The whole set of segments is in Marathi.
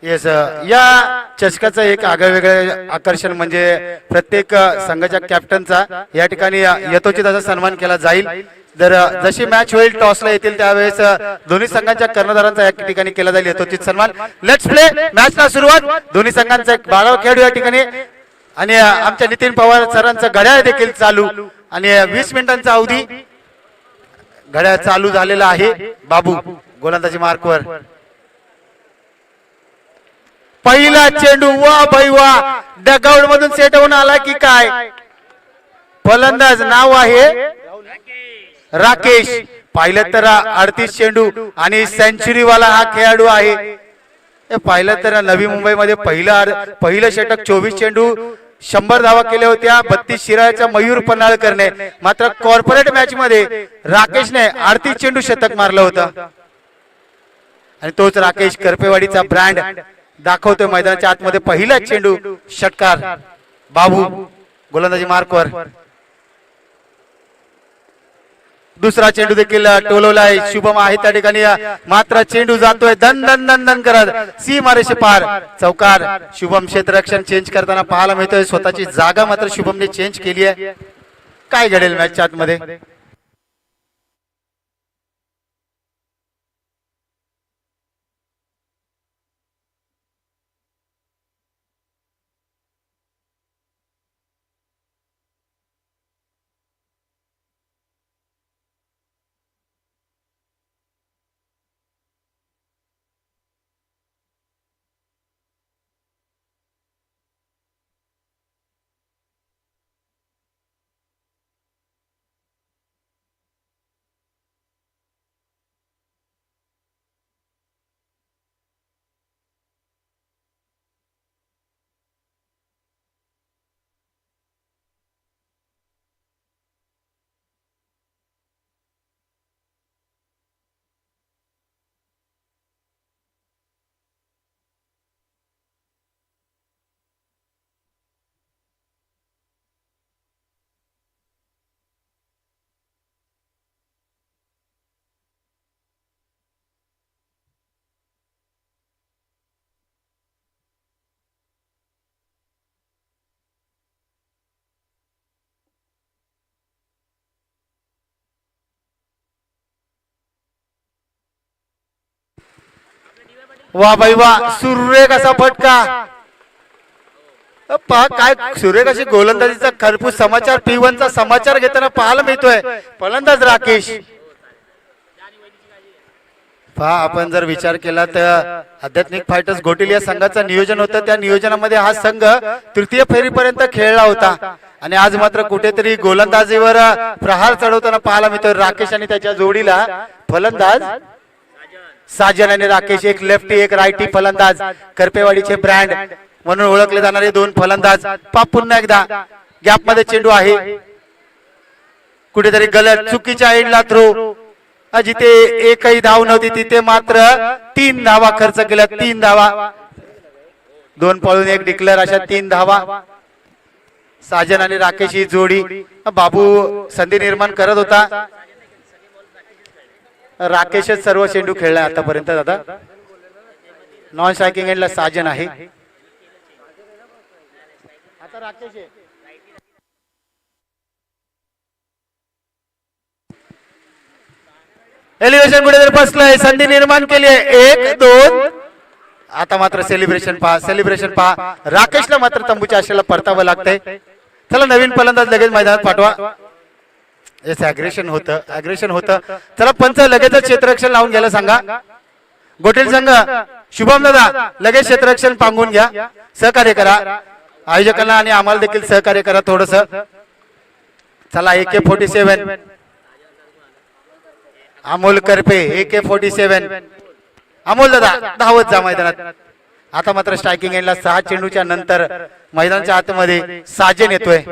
येस या चषकाचं एक आगळेवेगळे आकर्षण म्हणजे प्रत्येक संघाच्या कॅप्टनचा या ठिकाणी यथोचित असा सन्मान केला जाईल। जर जशी मॅच होईल टॉसला येतील त्यावेळेस दोन्ही संघांच्या कर्णधारांचा या ठिकाणी केला जाईल यथोचित सन्मान। लेट्स प्ले मॅचला सुरुवात। दोन्ही संघांचा एक बाळाव खेळू या ठिकाणी आणि आमच्या नितीन पवार सरांचं घड्याळ देखील चालू आणि 20 मिनिटांचा अवधी घड्याळ चालू झालेला आहे। बाबू गोलंदाजी मार्कवर पहिला चेंडू वा भाई वा डगआउट मधून सेट होऊन आला की काय। फलंदाज नाव आहे राकेश। पाहिलं तर 38 चेंडू आणि सेंचुरी वाला हा खेळाडू आहे। पाहिलं तर नवी मुंबईमध्ये पहिलं षटक 24 चेंडू 100 धावा केल्या होत्या 32 शिराळ्याचा मयूर पन्हाळकरने। मात्र कॉर्पोरेट मॅच मध्ये राकेशने 38 चेंडू शतक मारलं होतं आणि तोच राकेश करपेवाडीचा ब्रँड दाखवतोय मैदानाच्या आतमध्ये। पहिला चेंडू षटकार बाबू गोलंदाजी मार्कवर। दुसरा चेंडू देखील टोलवला आहे शुभम आहे त्या ठिकाणी मात्र चेंडू जातोय दन दन दन दन करत सीमारेषे पार चौकार। शुभम क्षेत्ररक्षण चेंज करताना पाहायला मिळतोय स्वतःची जागा मात्र शुभमने चेंज केली आहे। काय घडेल मॅचच्या आतमध्ये वा भाई वा सुरेख असा फटका। पहा काय सुरेख अशी गोलंदाजीचा खरपूस समाचार P1 चा समाचार घेताना पाहायला मिळतोय। फलंदाज राकेश पहा आपण जर विचार केला तर आध्यात्मिक फायटर्स घोटील या संघाचं नियोजन होतं। त्या नियोजनामध्ये हा संघ तृतीय फेरीपर्यंत खेळला होता आणि आज मात्र कुठेतरी गोलंदाजीवर प्रहार चढवताना पाहायला मिळतोय राकेश आणि त्याच्या जोडीला फलंदाज साजन आणि राकेश। एक लेफ्टी एक रायटी फलंदाज करपेवाडीचे ब्रँड म्हणून ओळखले जाणारे दोन फलंदाज। पुन्हा एकदा गॅप मध्ये चेंडू आहे कुठेतरी गलत चुकीच्या एंडला थ्रो। जिथे एकही धाव नव्हती तिथे मात्र 3 धावा खर्च केल्या। 3 धावा 2 पळून 1 डिक्लेअर अशा 3 धावा। साजन आणि राकेश ही जोडी बाबू संधी निर्माण करत होता। राकेशच सर्व चेंडू खेळला आतापर्यंत। दादा नॉन स्ट्रायकिंग एंडला साजन आहे आता राकेश आहे। एलिव्हेशन कुठे बसलंय संधी निर्माण केली आहे 1 2 आता मात्र सेलिब्रेशन पहा राकेशला मात्र तंबूच्या आशेला परतावं लागतंय। चला नवीन फलंदाज लगेच मैदानात पाठवा। येस ॲग्रेशन होतं चला पंच लगेच क्षेत्ररक्षण लावून घ्यायला सांगा। गोटील संघ शुभम दादा लगेच क्षेत्ररक्षण पांगून घ्या सहकार्य करा आयोजकांना आणि आम्हाला देखील सहकार्य करा थोडस। चला AK-47 अमोल करपे AK-47 अमोल दादा धावत जा मैदानात। आता मात्र स्ट्रायकिंग एंडला 6 चेंडूच्या नंतर मैदानाच्या आतमध्ये साजन येतोय।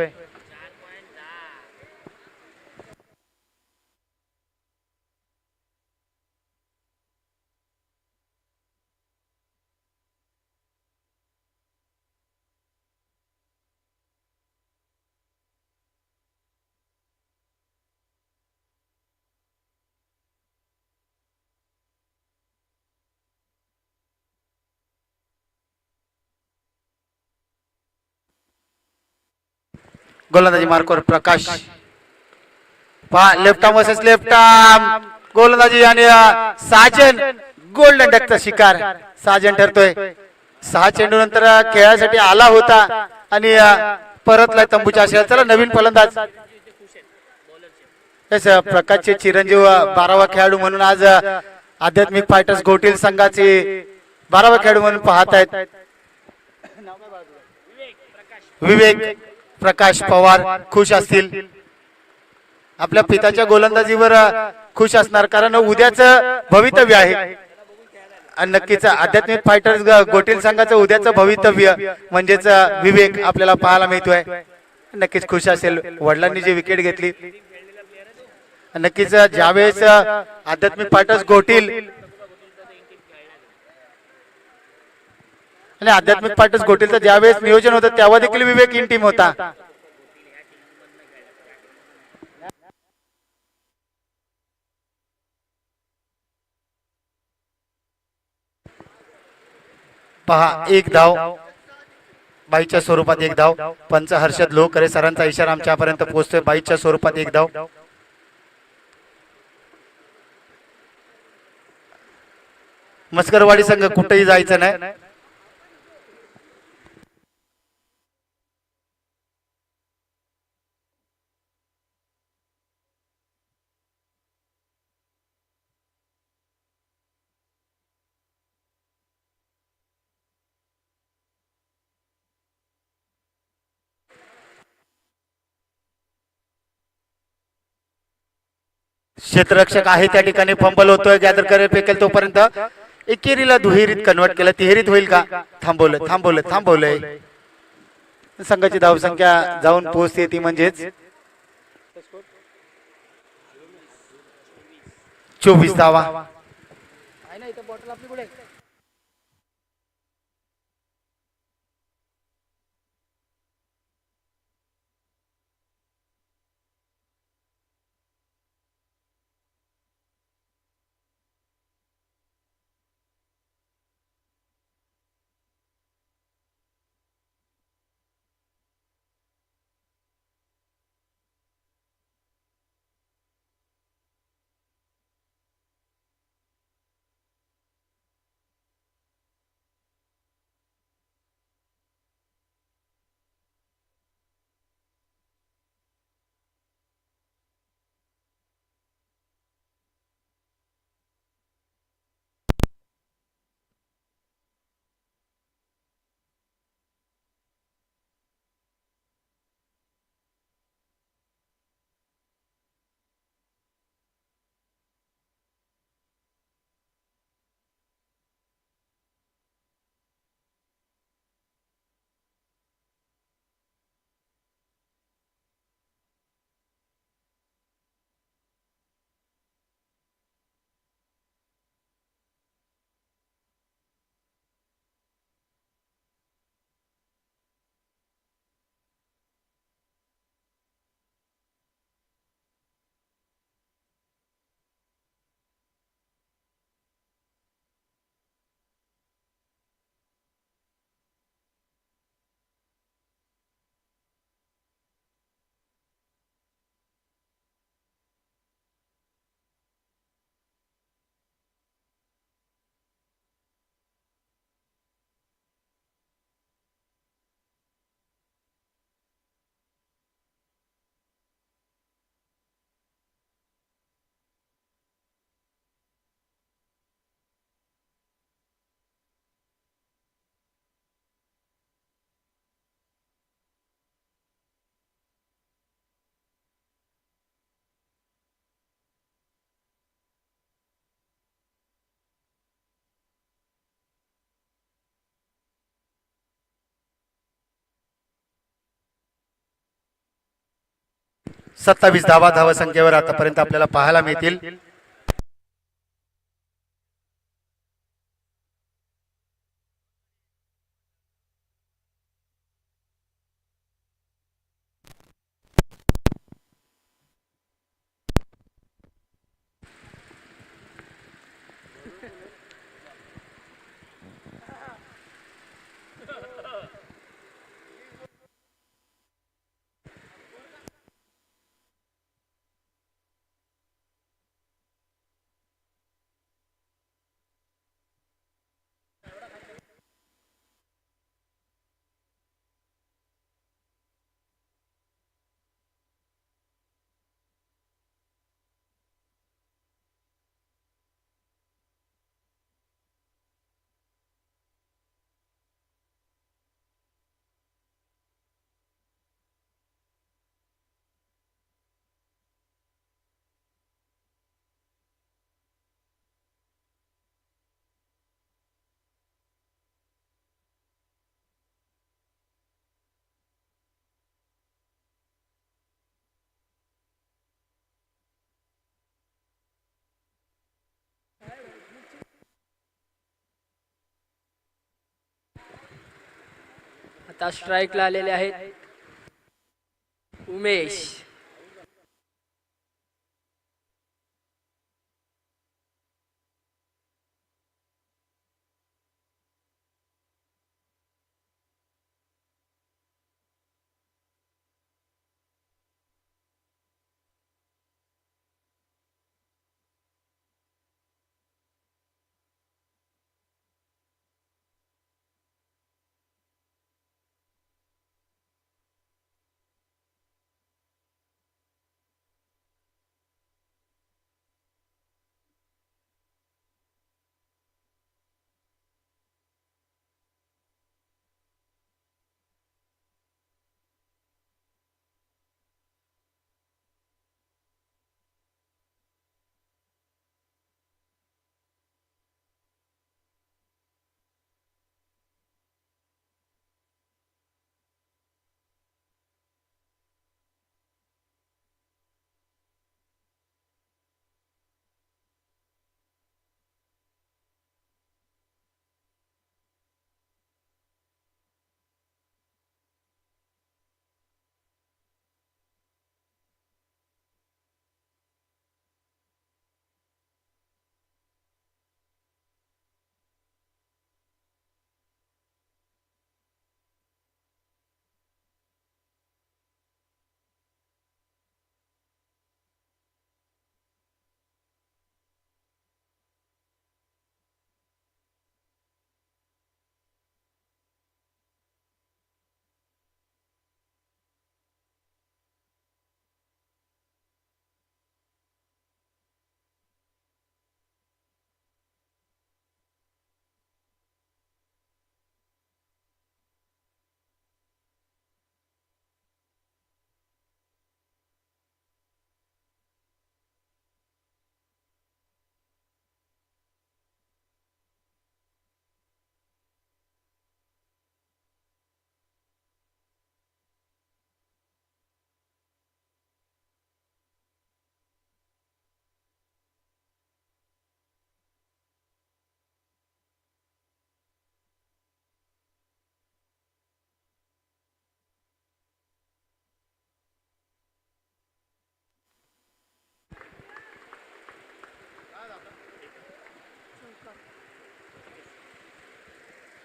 गोलंदाजी मार्कवर प्रकाश पहा left arm versus left arm गोलंदाजी आणि साजन गोल्डन डकचा शिकार साजन ठरतोय 6 चेंडू नंतर खेळासाठी आला होता आणि परतलाय तंबूच्या आशेला चला नवीन फलंदाज प्रकाशचे चिरंजीव 12वा खेळाडू म्हणून आज आध्यात्मिक फायटर्स घोटील संघाचे 12वा खेळाडू म्हणून पाहत आहेत विवेक प्रकाश पवार खुश असतील आपल्या पिताच्या गोलंदाजीवर खुश असणार कारण उद्याच भवितव्य आहे आणि नक्कीच आध्यात्मिक फायटर्स घोटील संघाचं उद्याचं भवितव्य म्हणजेच विवेक आपल्याला पाहायला मिळतोय नक्कीच खुश असेल वडिलांनी जी विकेट घेतली नक्कीच ज्यावेळेस आध्यात्मिक फायटर्स घोटील आणि आध्यात्मिक फायटर्स घोटीलचं ज्यावेळेस नियोजन होतं तेव्हा देखील विवेक इन टीम होता पहा एक धाव बाईच्या स्वरूपात एक धाव पंच हर्षद लोकरे सरांचा इशारा आमच्यापर्यंत पोहोचतोय बाईच्या स्वरूपात एक धाव मस्करवाडी संघ कुठेही जायचं नाही क्षेत्ररक्षक आहे त्या ठिकाणी फंबल होतोय गॅदर करे फेकेल तोपर्यंत एकेरीला दुहेरीत कन्वर्ट केलं तिहेरीत होईल का थांबवलंय संघाची धावसंख्या जाऊन पोहोचते ती म्हणजेच 24 धावा 27 धावा संख्येवर आतापर्यंत आपल्याला पाहायला मिळतील आता स्ट्राईकला आलेले आहेत उमेश.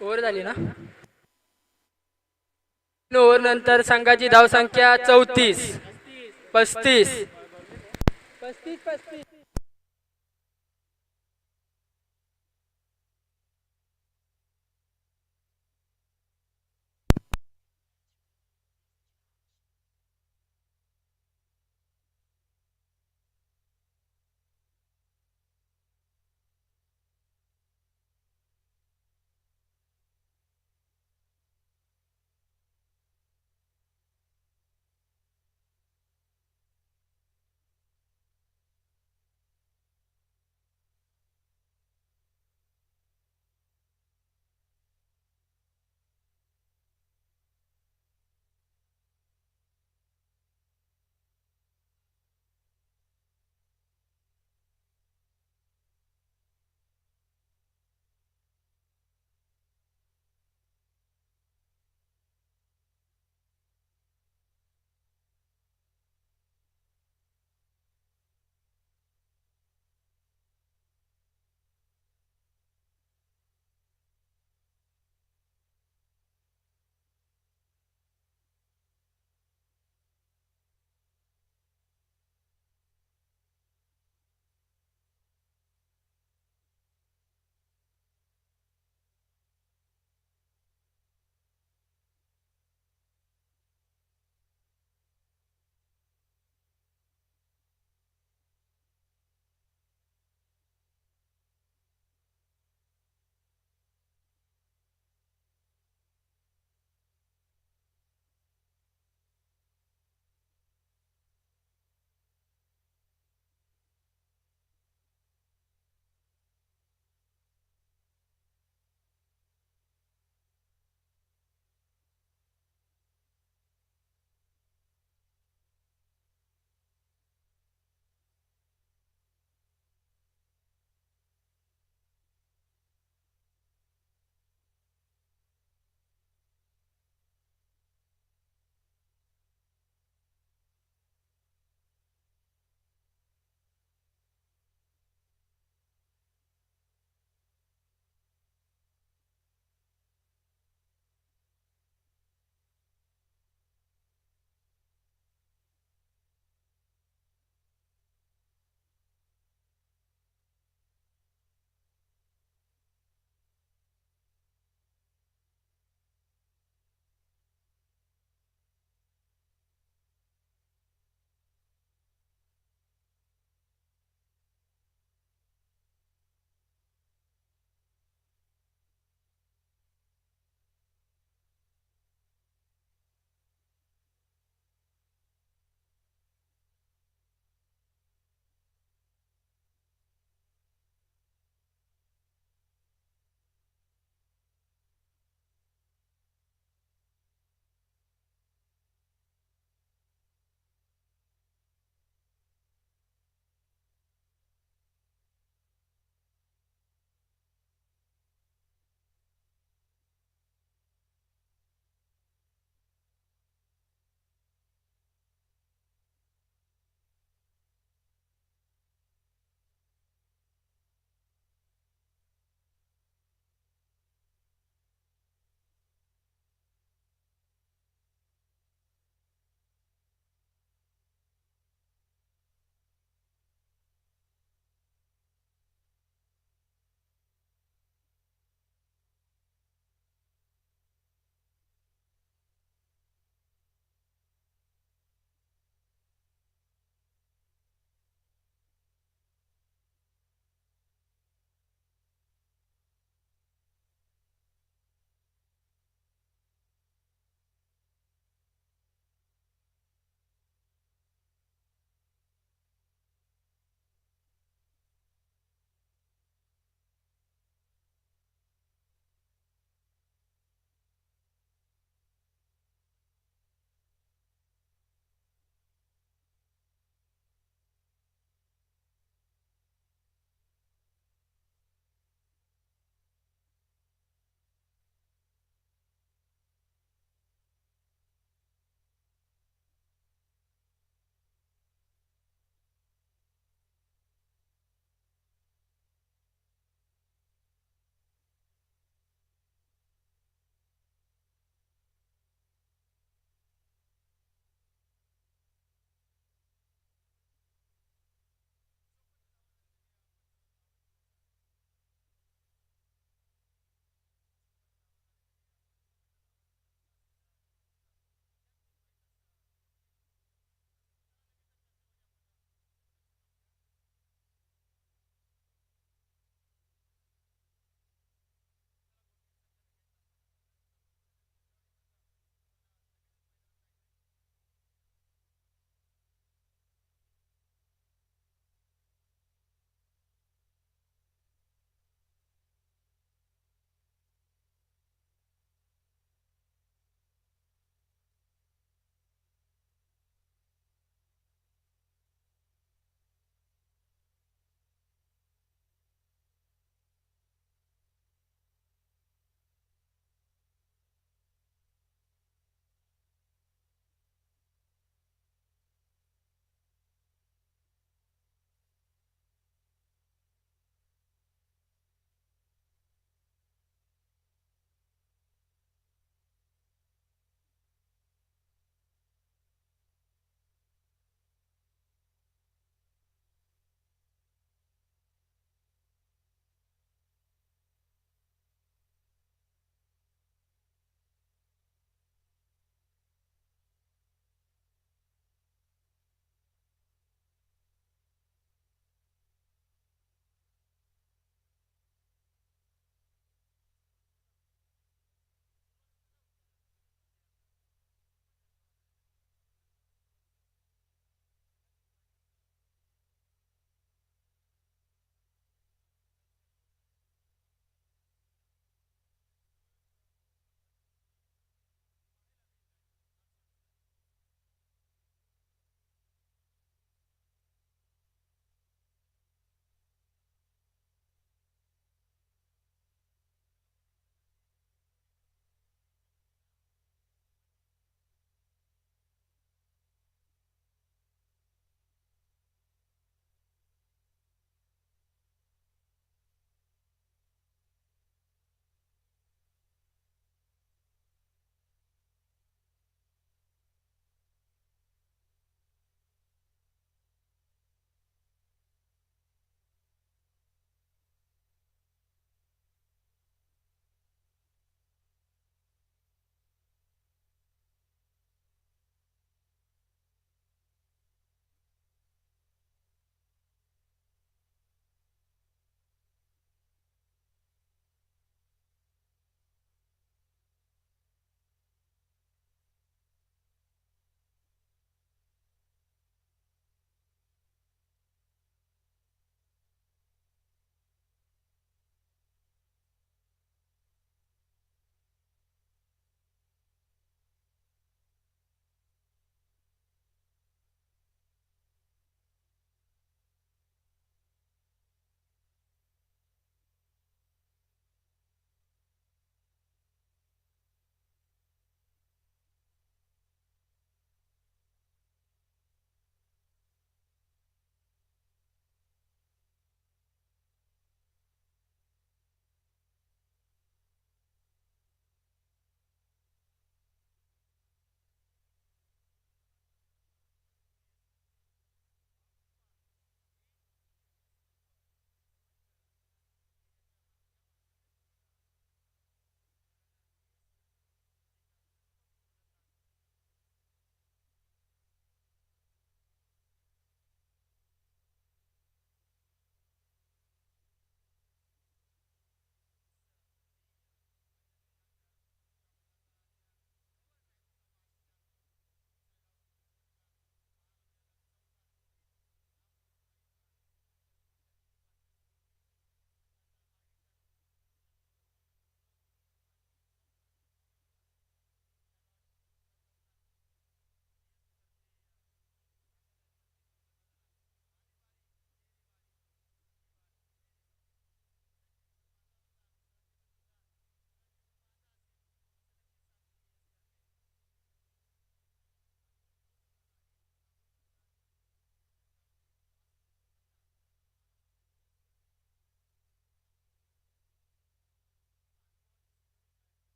ओव्हर झाली ना. ओव्हर नंतर संघाची धावसंख्या 34. 35.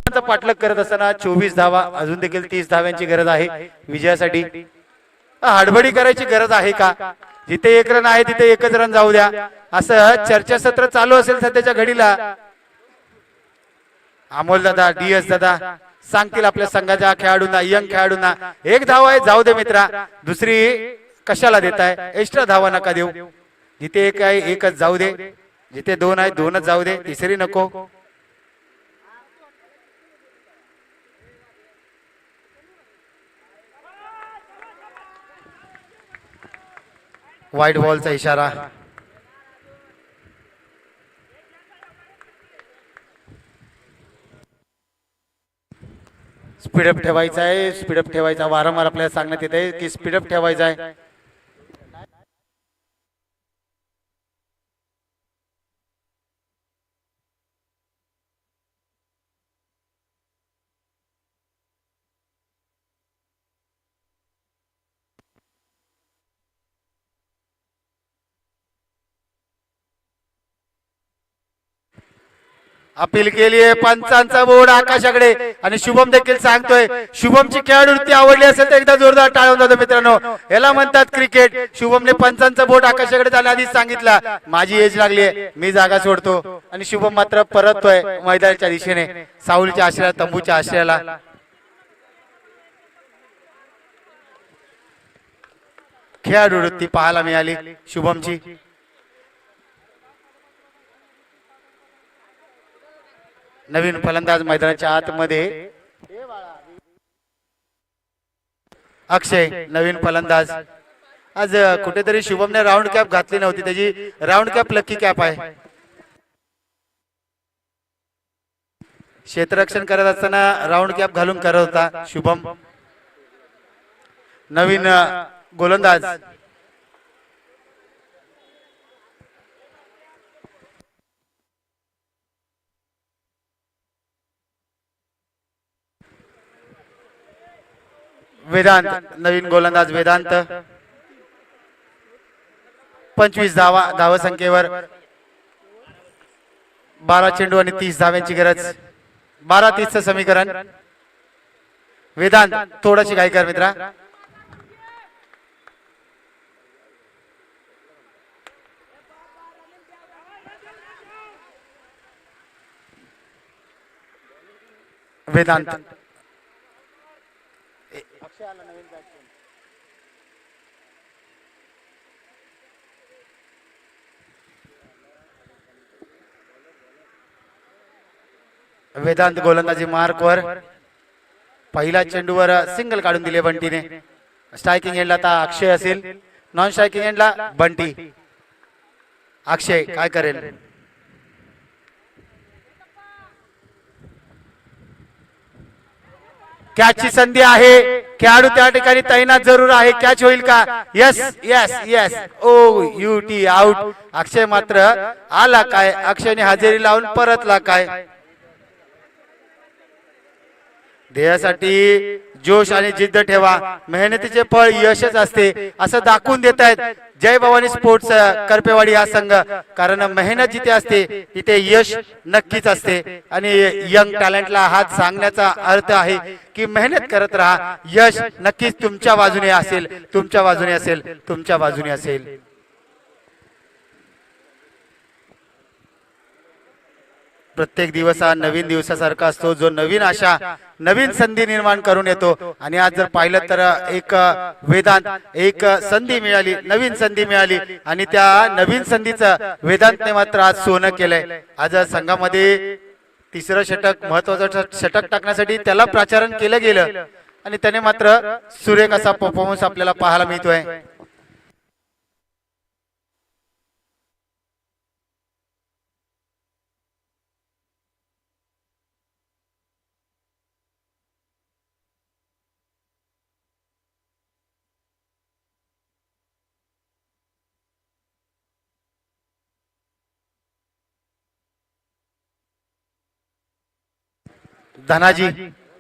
धावांचा पाठलाग करत असताना 24 धावा, अजून देखील 30 धाव्यांची गरज आहे विजयासाठी. हडबडी करायची गरज आहे का? जिथे 1 रन आहे तिथे 1च रन जाऊ द्या, असं चर्चासत्र चालू असेल सध्याच्या घडीला. अमोल दादा, DS दादा सांगतील आपल्या संघाच्या खेळाडूंना, यंग खेळाडूंना, 1 धाव आहे जाऊ दे मित्रा, दुसरी कशाला देताय, एक्स्ट्रा धावा नका देऊ. जिथे 1 आहे 1च जाऊ दे, जिथे 2 आहे 2च जाऊ दे, तिसरी नको. व्हाईट बॉलचा इशारा. स्पीडअप ठेवायचा आहे, स्पीडअप ठेवायचा, वारंवार आपल्याला सांगण्यात येत आहे की स्पीडअप ठेवायचा आहे. अपील केली आहे, पंचांचा बोर्ड आकाशाकडे, आणि शुभम देखील सांगतोय शुभमची खेळाडूवृत्ती आवडली असेल तर एकदा जोरदार टाळ्या वाजवा मित्रांनो. याला म्हणतात क्रिकेट. शुभमने पंचांचा बोर्ड आकाशाकडे जाण्या आधीच सांगितला माझी एज लागली आहे, मी जागा सोडतो, आणि शुभम मात्र परततोय मैदानाच्या दिशेने, सावलीच्या आश्रयाला, तंबूच्या आश्रयाला. खेळाडूवृत्ती पाहायला मिळाली शुभमची. नवीन फलंदाज मैदानाच्या आतमध्ये, अक्षय नवीन फलंदाज. आज कुठेतरी शुभमने राऊंड कॅप घातली नव्हती, त्याची राऊंड कॅप लकी कॅप आहे. क्षेत्ररक्षण करत असताना राऊंड कॅप घालून करत होता शुभम. नवीन गोलंदाज वेदांत, नवीन गोलंदाज वेदांत. 25 धावसंख्येवर 12 चेंडू आणि 30 धाव्यांची गरज. 12-30चं समीकरण. वेदांत थोडाशी घाई कर मित्रा. वेदांत वेदांत गोलंदाजी मार्कवर. पहिल्या चेंडूवर सिंगल काढून दिले बंटीने. स्ट्रायकिंग एंडला आता अक्षय असेल, नॉन स्ट्रायकिंग एंडला बंटी. अक्षय काय करेल? कॅचची संधी आहे, खेळाडू त्या ठिकाणी तैनात जरूर आहे. कॅच होईल का? Yes yes yes. Oh UT out. Akshay मात्र आला काय? अक्षयने हजेरी लावून परतला काय? ध्येयासाठी जोश आणि जिद्द ठेवा, मेहनतीचे फळ यशच असते असं दाखवून देत आहेत जय भवानी स्पोर्ट्स करपेवाडी हा संघ. कारण मेहनत जिथे असते तिथे यश नक्कीच असते, आणि यंग टॅलेंटला हात सांगण्याचा अर्थ आहे की मेहनत करत राहा, यश नक्कीच तुमच्या बाजूने असेल, तुमच्या बाजूने असेल, तुमच्या बाजूने असेल. प्रत्येक दिवस हा नवीन दिवसासारखा असतो, जो नवीन आशा, नवीन संधी निर्माण करून येतो. आणि आज जर पाहिलं तर एक वेदांत, एक संधी मिळाली, नवीन संधी मिळाली, आणि त्या नवीन संधीचं वेदांतने मात्र आज सोनं केलंय. आज संघामध्ये तिसरं षटक, महत्वाचं षटक टाकण्यासाठी त्याला प्राचारण केलं गेलं, आणि त्याने मात्र सुरेख असा परफॉर्मन्स आपल्याला पाहायला मिळतोय. धनाजी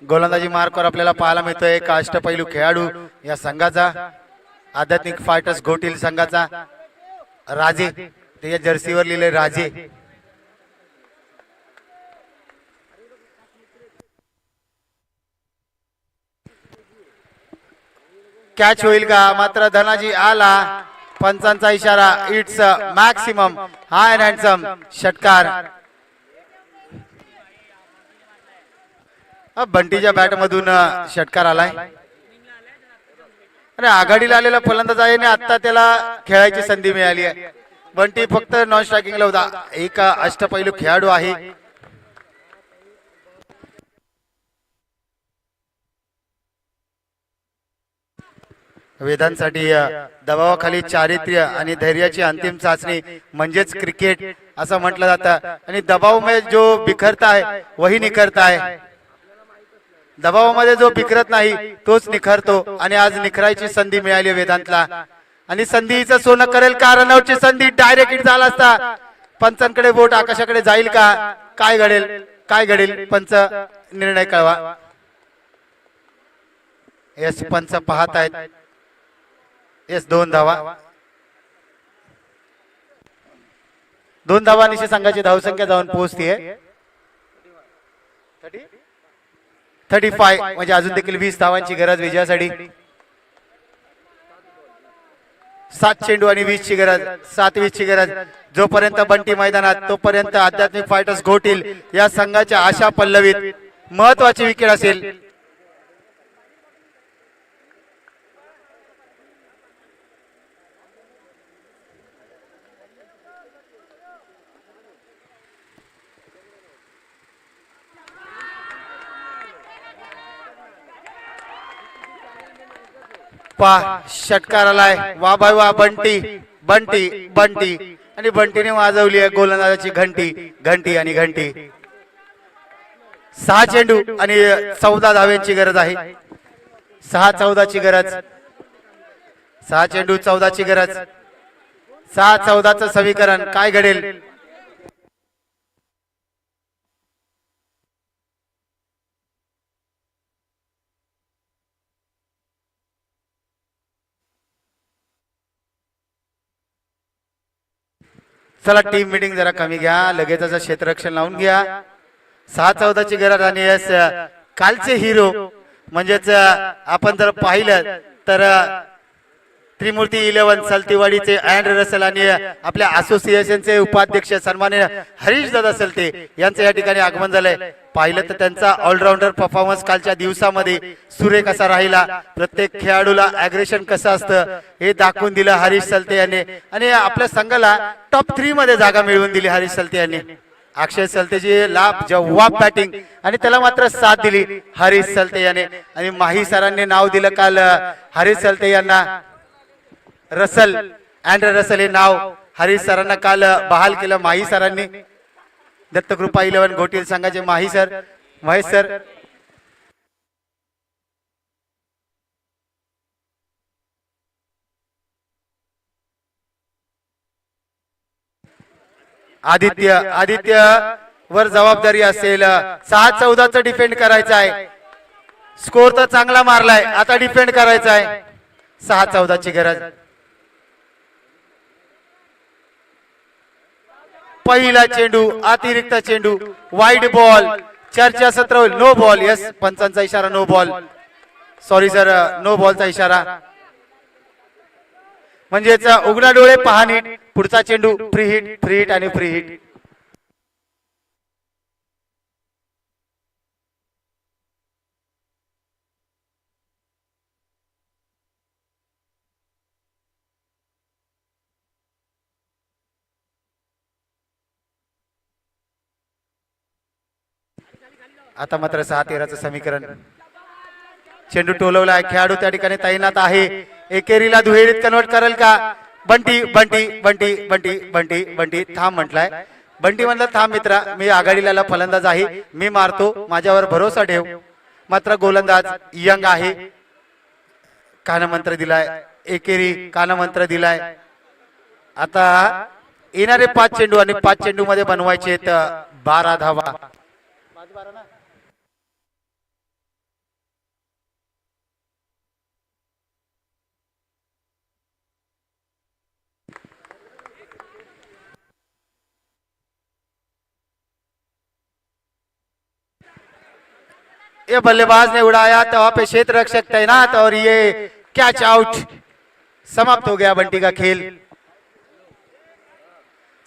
गोलंदाजी मार्कवर आपल्याला पाहायला मिळतोय. एक अष्टपैलू खेळाडू या संघाचा, आध्यात्मिक फायटर्स घोटील संघाचा राजे, त्याच्या जर्सीवर लिहिले राजे. कॅच होईल का? मात्र धनाजी आला. पंचांचा इशारा. It's maximum high and handsome षटकार. बंटीच्या बॅट मधून षटकार आलाय. अरे आघाडीला आलेला फलंदाज आहे आणि आता त्याला खेळायची संधी मिळाली आहे. बंटी फक्त नॉन स्ट्रायकिंगला होता. एक अष्टपैलू खेळाडू आहे. वेदांसाठी दबावाखाली चारित्र्य आणि धैर्याची अंतिम चाचणी म्हणजेच क्रिकेट असं म्हटलं जातं. आणि दबावामध्ये जो बिखरता है वही निखरता है. दबावामध्ये जो बिखरत नाही तोच निखरतो. आणि आज निखरायची संधी मिळाली वेदांतला. आणि संधीचं सोनं करेल का? रनआउटची संधी. डायरेक्ट हिट झाला असता. पंचांकडे बोट आकाशाकडे जाईल का? काय घडेल? काय घडेल? पंच निर्णय कळवा. यस पंच पाहत आहेत. यस 2 धावा. 2 धावा निशी संघाची धावसंख्या जाऊन पोहोचतीये 35. म्हणजे अजून देखील 20 धावांची गरज विजयासाठी. 7 चेंडू आणि 20 ची गरज. 7-20 ची गरज. जोपर्यंत बंटी मैदानात तोपर्यंत आध्यात्मिक फायटर्स घोटील या संघाच्या आशा पल्लवीत महत्वाची विकेट असेल. पा षटकार आलाय. वा भाई वा. बंटी बंटी बंटी आणि बंटीने वाजवली आहे गोलंदाजाची घंटी. घंटी आणि घंटी. 6 चेंडू आणि 14 धाव्यांची गरज आहे. 6-14 ची गरज. 6 चेंडू 14 ची गरज. 6-14 चं समीकरण. काय घडेल? चला टीम मीटिंग जरा कमी घ्या. लगेच क्षेत्ररक्षण लावून घ्या. 6-14 ची गरज. आणि यस कालचे हिरो म्हणजेच आपण जर पाहिलं तर त्रिमूर्ती 11 सलतेवाडीचे अँड्रे रसेल आणि आपल्या असोसिएशनचे उपाध्यक्ष सन्माननीय हरीश दादा सलते यांचं या ठिकाणी आगमन झालंय. पाहिलं तर त्यांचा ऑलराऊंडर परफॉर्मन्स कालच्या दिवसामध्ये सुरेख असा राहिला. प्रत्येक खेळाडूला अग्रेशन कसं असतं हे दाखवून दिलं हरीश सलते यांनी. आणि आपल्या संघाला टॉप 3 मध्ये जागा मिळवून दिली हरीश सलते यांनी. अक्षय सलतेची लाभ जवाब बॅटिंग आणि त्याला मात्र साथ दिली हरीश सलते याने. आणि माही सरांनी नाव दिलं काल हरीश सलते यांना. रसल अँड्रे रसल हे नाव हरीश सरांना काल बहाल केलं माही सरांनी. दत्तकृपा 11 घोटील संघाचे माही सर, महेश सर. आदित्य वर जबाबदारी असेल. 6-14 डिफेंड करायचा आहे. स्कोर तर चांगला मारलाय. आता डिफेंड करायचा आहे. 6-14 ची गरज. पहिला चेंडू अतिरिक्त चेंडू. Wide ball. चर्चा सत्र होईल. No ball. यस पंचांचा इशारा. No ball. Sorry sir. No बॉलचा इशारा. म्हणजेच उघडा डोळे पहा नीट. पुढचा चेंडू फ्री हिट. फ्री हिट आणि फ्री हिट. आता मात्र 6-13 समीकरण. चेंडू टोलवलाय. खेळाडू त्या ठिकाणी तैनात आहे. एकेरीला दुहेरीत कन्वर्ट करेल का? बंटी बंटी बंटी बंटी बंटी बंटी थांब म्हटलाय. बंटी म्हणलं थांब मित्रा, मी आघाडीला फलंदाज आहे, मी मारतो, माझ्यावर भरोसा ठेव. मात्र गोलंदाज यंग आहे. कानमंत्र दिलाय. एकेरी कानमंत्र दिलाय. आता येणारे 5 चेंडू आणि 5 चेंडू मध्ये बनवायचे 12 धावा. ये बल्लेबाज ने उड़ाया तो वहां पे क्षेत्र रक्षक तैनात और ये कैच आउट, समाप्त हो गया बंटी का खेल,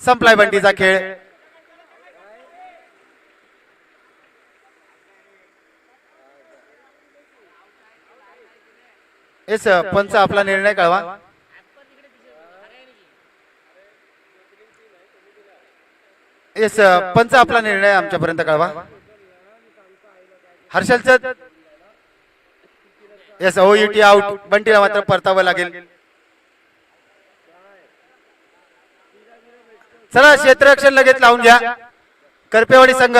संपलाय बंटीचा खेळ. येस पंच आपला निर्णय कळवा. येस पंच आपला निर्णय आमच्यापर्यंत कळवा. हर्षलचं येस OUT आउट, बंटीला मात्र परतावं लागेल. चला क्षेत्ररक्षण लगेच लावून घ्या. करपेवाडी संघ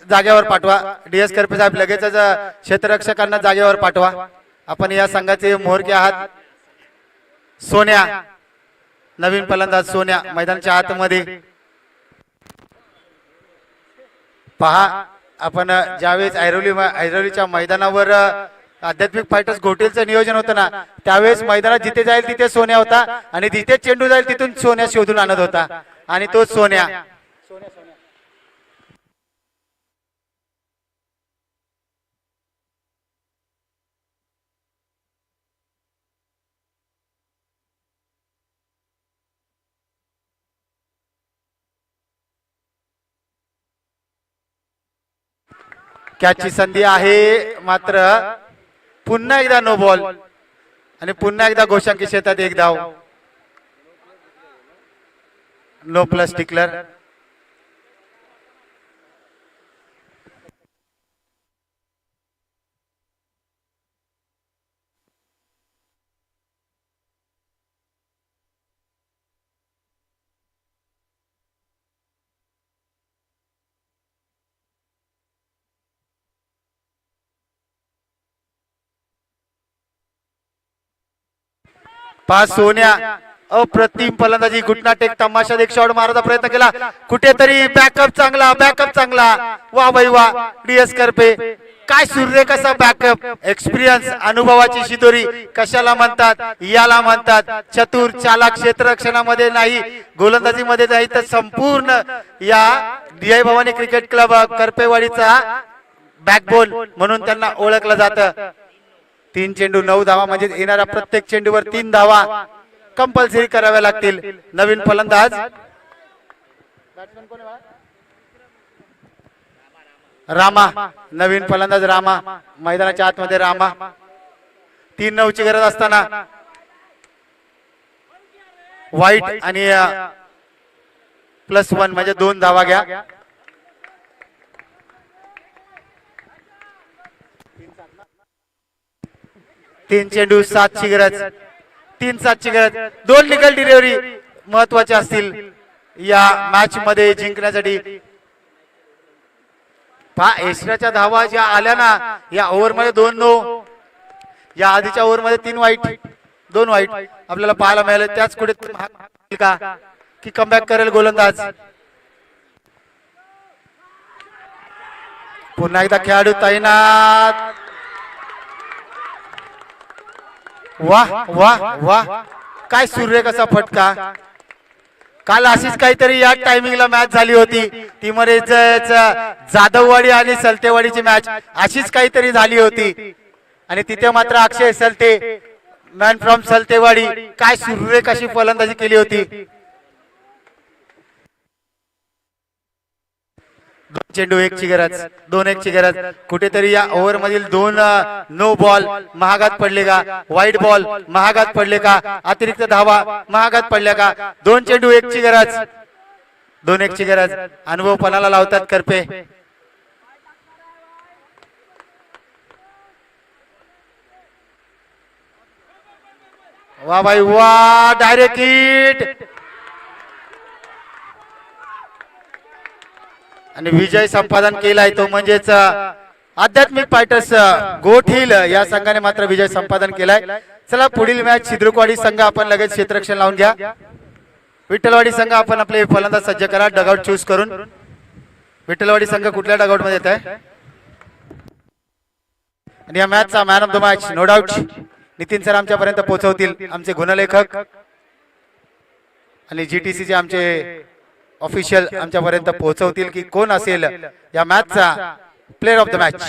जागेवर पाठवा. DS करपे साहेब लगेचच क्षेत्ररक्षकांना जागेवर पाठवा. आपण या संघाचे मोहरके आहात. सोन्या, नवीन फलंदाज सोन्या मैदानाच्या आतमध्ये. पहा आपण ज्यावेळेस ऐरोलीच्या मैदानावर आध्यात्मिक फायटर्स घोटेलचं नियोजन होतं ना, त्यावेळेस मैदानात जिथे जाईल तिथे सोन्या होता आणि जिथे चेंडू जाईल तिथून सोन्या शोधून आणत होता आणि तो सोन्या. कॅचची संधी आहे मात्र पुन्हा एकदा नो बॉल आणि पुन्हा एकदा गोशांकी शेतात एक धाव. नो प्लस टिकलर. पाच सोन्या अप्रतिम फलंदाजी, घुटना टेक तमाशा एक शॉट मारायचा प्रयत्न केला, कुठेतरी बॅकअप चांगला. वा बाई वा. DS करपे काय सूर्य कसा बॅकअप, एक्सपिरियन्स, अनुभवाची शिदोरी कशाला म्हणतात, याला म्हणतात. चतुर चालाक, क्षेत्ररक्षणामध्ये नाही, गोलंदाजीमध्ये नाही, तर संपूर्ण या DI भवानी क्रिकेट क्लब करपेवाडीचा बॅकबोन म्हणून त्यांना ओळखलं जातं. 3 चेंडू 9 धावा म्हणजे येणाऱ्या प्रत्येक चेंडूवर 3 धावा कंपल्सरी कराव्या लागतील. नवीन फलंदाज रामा, नवीन फलंदाज रामा मैदानाच्या आतमध्ये. रामा 3-9 ची गरज असताना वाईट आणि +1 म्हणजे 2 धावा घ्या. तीन चेंडू 7 ची गरज, 3-7 ची गरज. 2 निकल डिलिव्हरी महत्वाचे असतील या मॅच मध्ये जिंकण्यासाठी. पहा एसराच्या धावा ज्या आल्या ना या ओव्हर मध्ये 2 नो, या आधीच्या ओव्हर मध्ये 3 वाईट 2 वाईट आपल्याला पाहायला मिळाले. त्याच कुठे का की कमबॅक करेल गोलंदाज. पुन्हा एकदा खेळाडू तैनात. वाह वाह वाह, काय सूर्य कसा फटका. काल अशीच काहीतरी या टायमिंगला मॅच झाली होती, ती मध्ये जाधववाडी आणि सलतेवाडीची मॅच अशीच काहीतरी झाली होती आणि तिथे मात्र अक्षय सलते, मॅन फ्रॉम सलतेवाडी, काय सूर्य कशी फलंदाजी केली होती. 2 चेंडू 1 ची गरज, 2-1 ची गरज. कुठेतरी या ओव्हर मधील 2 नो बॉल महागात पडले का, वाईट बॉल महागात पडले का, अतिरिक्त धावा महागात पडल्या का. 2 चेंडू 1 ची गरज, 2-1 ची गरज. अनुभव पणाला लावतात करपे. वा भाई वा, डायरेक्ट हिट आणि विजय संपादन केलाय तो म्हणजेच आध्यात्मिक फायटर्स गोठील या संघाने मात्र विजय संपादन केलाय. चला पुढील मॅच छिद्रकवाडी संघ आपण लगेच क्षेत्ररक्षण लावून घ्या. विठ्ठलवाडी संघ आपण आपले फलंदाज सज्ज करा डगआउट चूज करून. विठ्ठलवाडी संघ कुठल्या डगआउट मध्ये येत आहे आणि या मॅचचा man of the match no doubt Nitin sir आमच्यापर्यंत पोहोचवतील, आमचे गुणलेखक आणि GTC चे आमचे ऑफिशियल आमच्यापर्यंत पोहोचवतील की कोण असेल या मॅचचा प्लेयर ऑफ द मॅच.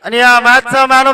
आणि या मॅचचा मॅन